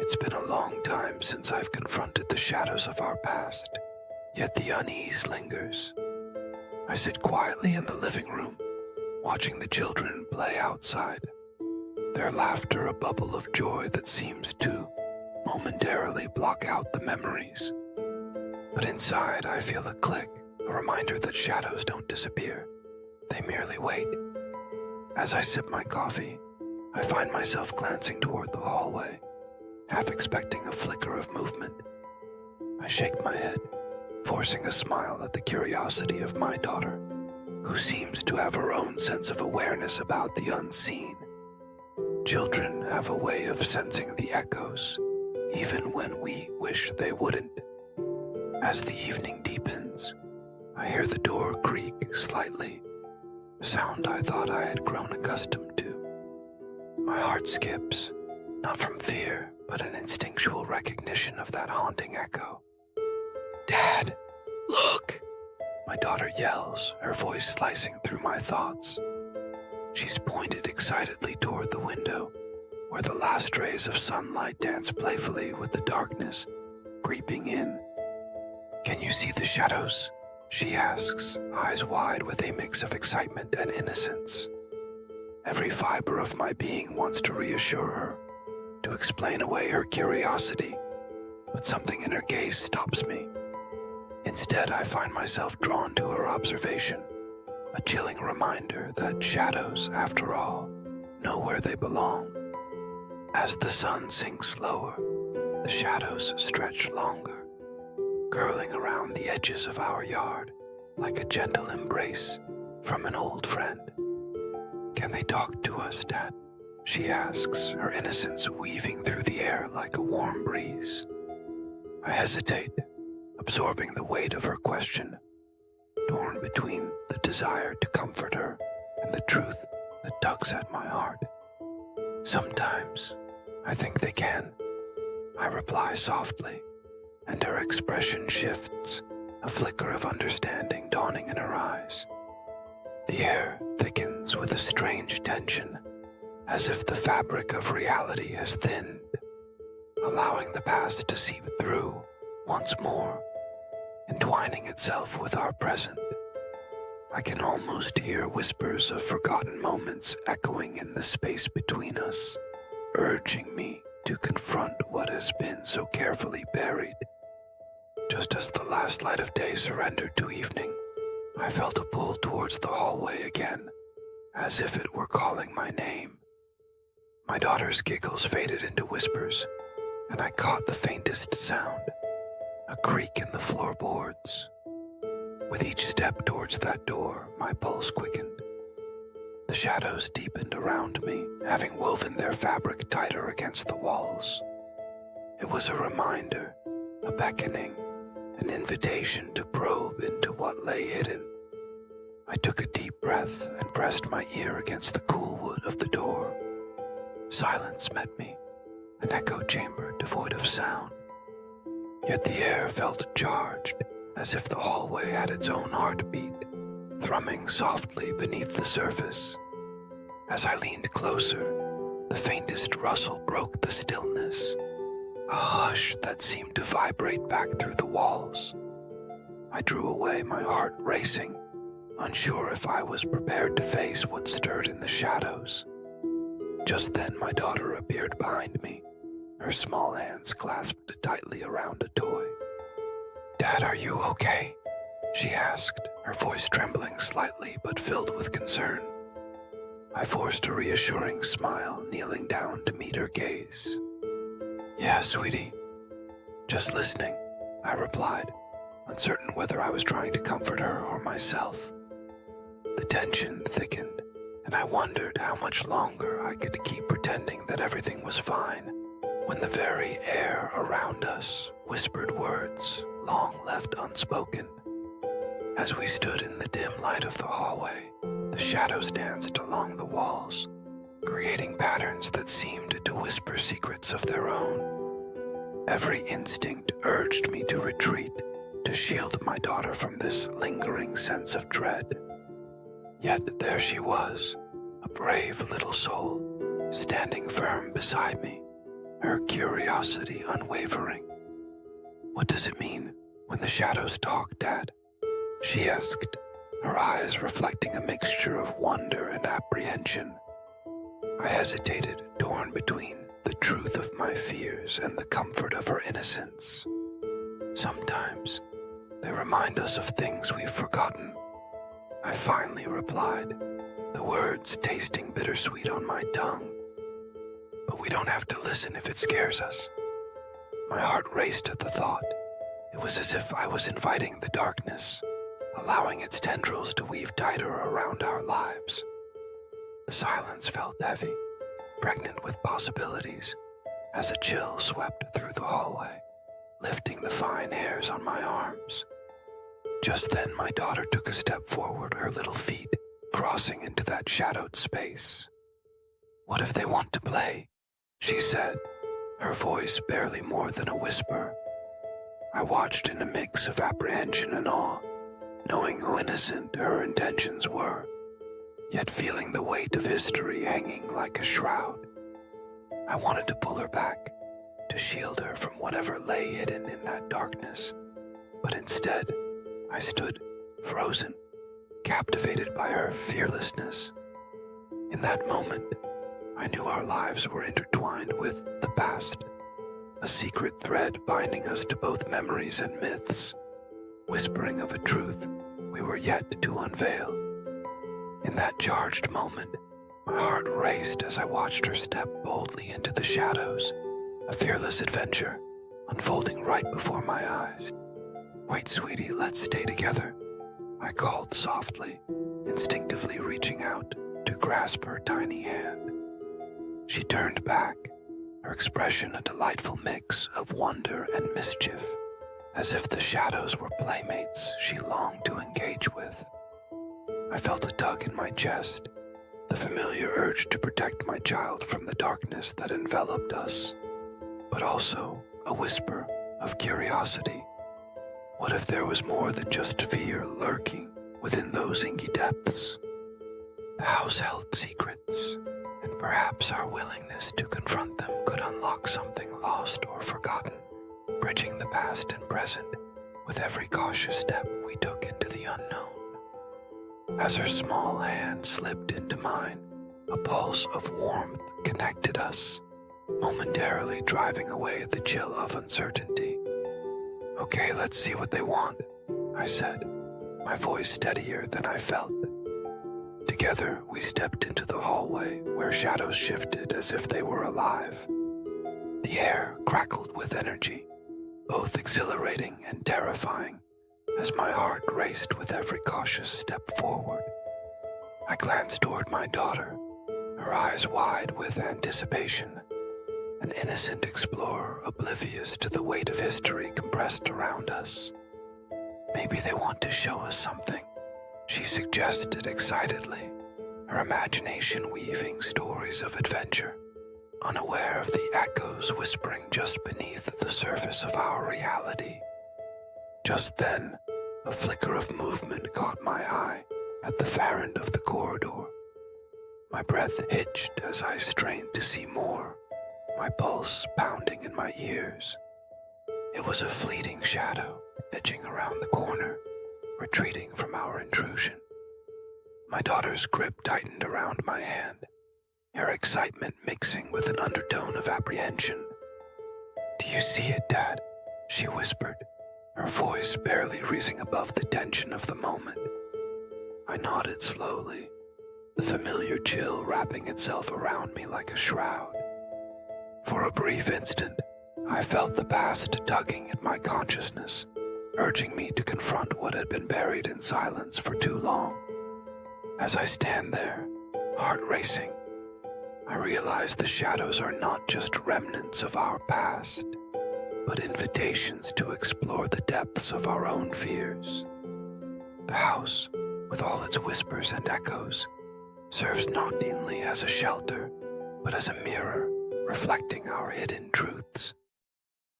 It's been a long time since I've confronted the shadows of our past, yet the unease lingers. I sit quietly in the living room, watching the children play outside, their laughter a bubble of joy that seems to momentarily block out the memories. But inside I feel a click, a reminder that shadows don't disappear, they merely wait. As I sip my coffee, I find myself glancing toward the hallway, half expecting a flicker of movement. I shake my head, forcing a smile at the curiosity of my daughter, who seems to have her own sense of awareness about the unseen. Children have a way of sensing the echoes, even when we wish they wouldn't. As the evening deepens, I hear the door creak slightly, a sound I thought I had grown accustomed to. My heart skips, not from fear, but an instinctual recognition of that haunting echo. "Dad, look!" my daughter yells, her voice slicing through my thoughts. She's pointed excitedly toward the window, where the last rays of sunlight dance playfully with the darkness creeping in. "Can you see the shadows?" she asks, eyes wide with a mix of excitement and innocence. Every fiber of my being wants to reassure her, to explain away her curiosity, but something in her gaze stops me. Instead, I find myself drawn to her observation, a chilling reminder that shadows, after all, know where they belong. As the sun sinks lower, the shadows stretch longer, curling around the edges of our yard like a gentle embrace from an old friend. "Can they talk to us, Dad?" she asks, her innocence weaving through the air like a warm breeze. I hesitate, absorbing the weight of her question, torn between the desire to comfort her and the truth that tugs at my heart. "Sometimes, I think they can," I reply softly, and her expression shifts, a flicker of understanding dawning in her eyes. The air thickens with a strange tension, as if the fabric of reality has thinned, allowing the past to seep through once more, entwining itself with our present. I can almost hear whispers of forgotten moments echoing in the space between us, urging me to confront what has been so carefully buried. Just as the last light of day surrendered to evening, I felt a pull towards the hallway again, as if it were calling my name. My daughter's giggles faded into whispers, and I caught the faintest sound, a creak in the floorboards. With each step towards that door, my pulse quickened. The shadows deepened around me, having woven their fabric tighter against the walls. It was a reminder, a beckoning, an invitation to probe into what lay hidden. I took a deep breath and pressed my ear against the cool wood of the door. Silence met me, an echo chamber devoid of sound. Yet the air felt charged, as if the hallway had its own heartbeat, thrumming softly beneath the surface. As I leaned closer, the faintest rustle broke the stillness, a hush that seemed to vibrate back through the walls. I drew away, my heart racing, unsure if I was prepared to face what stirred in the shadows. Just then my daughter appeared behind me, her small hands clasped tightly around a toy. "Dad, are you okay?" she asked, her voice trembling slightly but filled with concern. I forced a reassuring smile, kneeling down to meet her gaze. "Yeah, sweetie. Just listening," I replied, uncertain whether I was trying to comfort her or myself. The tension thickened, and I wondered how much longer I could keep pretending that everything was fine, when the very air around us whispered words long left unspoken. As we stood in the dim light of the hallway, the shadows danced along the walls, creating patterns that seemed to whisper secrets of their own. Every instinct urged me to retreat, to shield my daughter from this lingering sense of dread. Yet there she was, a brave little soul, standing firm beside me, her curiosity unwavering. "What does it mean when the shadows talk, Dad?" she asked, her eyes reflecting a mixture of wonder and apprehension. I hesitated, torn between the truth of my fears and the comfort of her innocence. "Sometimes they remind us of things we've forgotten," I finally replied, the words tasting bittersweet on my tongue. "But we don't have to listen if it scares us." My heart raced at the thought. It was as if I was inviting the darkness, allowing its tendrils to weave tighter around our lives. The silence felt heavy, pregnant with possibilities, as a chill swept through the hallway, lifting the fine hairs on my arms. Just then my daughter took a step forward, her little feet crossing into that shadowed space. "What if they want to play?" she said, her voice barely more than a whisper. I watched in a mix of apprehension and awe, knowing how innocent her intentions were, yet feeling the weight of history hanging like a shroud. I wanted to pull her back, to shield her from whatever lay hidden in that darkness, but instead, I stood, frozen, captivated by her fearlessness. In that moment, I knew our lives were intertwined with the past, a secret thread binding us to both memories and myths, whispering of a truth we were yet to unveil. In that charged moment, my heart raced as I watched her step boldly into the shadows, a fearless adventure unfolding right before my eyes. "Wait, sweetie, let's stay together," I called softly, instinctively reaching out to grasp her tiny hand. She turned back, her expression a delightful mix of wonder and mischief, as if the shadows were playmates she longed to engage with. I felt a tug in my chest, the familiar urge to protect my child from the darkness that enveloped us, but also a whisper of curiosity. What if there was more than just fear lurking within those inky depths? The house held secrets, and perhaps our willingness to confront them could unlock something lost or forgotten, bridging the past and present with every cautious step we took into the unknown. As her small hand slipped into mine, a pulse of warmth connected us, momentarily driving away the chill of uncertainty. "Okay, let's see what they want," I said, my voice steadier than I felt. Together, we stepped into the hallway where shadows shifted as if they were alive. The air crackled with energy, both exhilarating and terrifying, as my heart raced with every cautious step forward. I glanced toward my daughter, her eyes wide with anticipation, an innocent explorer oblivious to the weight of history compressed around us. "Maybe they want to show us something," she suggested excitedly, her imagination weaving stories of adventure, unaware of the echoes whispering just beneath the surface of our reality. Just then, a flicker of movement caught my eye at the far end of the corridor. My breath hitched as I strained to see more, my pulse pounding in my ears. It was a fleeting shadow edging around the corner, retreating from our intrusion. My daughter's grip tightened around my hand, her excitement mixing with an undertone of apprehension. "Do you see it, Dad?" she whispered, her voice barely rising above the tension of the moment. I nodded slowly, the familiar chill wrapping itself around me like a shroud. For a brief instant, I felt the past tugging at my consciousness, urging me to confront what had been buried in silence for too long. As I stand there, heart racing, I realize the shadows are not just remnants of our past, but invitations to explore the depths of our own fears. The house, with all its whispers and echoes, serves not only as a shelter, but as a mirror reflecting our hidden truths.